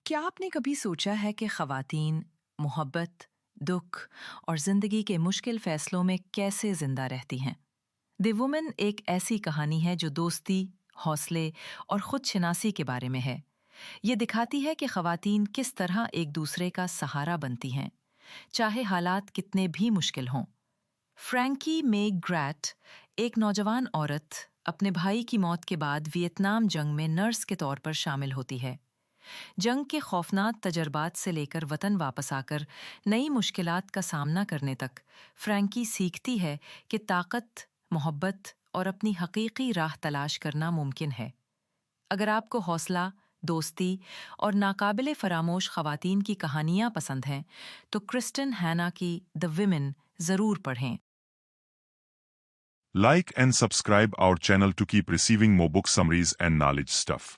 क्या आपने कभी सोचा है कि ख़वातीन मोहब्बत, दुख और ज़िंदगी के मुश्किल फ़ैसलों में कैसे ज़िंदा रहती हैं? द वुमन एक ऐसी कहानी है जो दोस्ती, हौसले और खुद शिनासी के बारे में है। ये दिखाती है कि ख़वातीन किस तरह एक दूसरे का सहारा बनती हैं, चाहे हालात कितने भी मुश्किल हों। फ्रैंकी मे ग्रैट, एक नौजवान औरत, अपने भाई की मौत के बाद वियतनाम जंग में नर्स के तौर पर शामिल होती है। जंग के खौफनाक तजर्बात से लेकर वतन वापस आकर नई मुश्किलात का सामना करने तक फ्रैंकी सीखती है कि ताकत, मोहब्बत और अपनी हकीकी राह तलाश करना मुमकिन है। अगर आपको हौसला, दोस्ती और नाकाबिले फरामोश खवातीन की कहानियां पसंद हैं, तो क्रिस्टन हैना की द विमेन जरूर पढ़ें। Like and subscribe our channel to keep receiving more book summaries and knowledge stuff.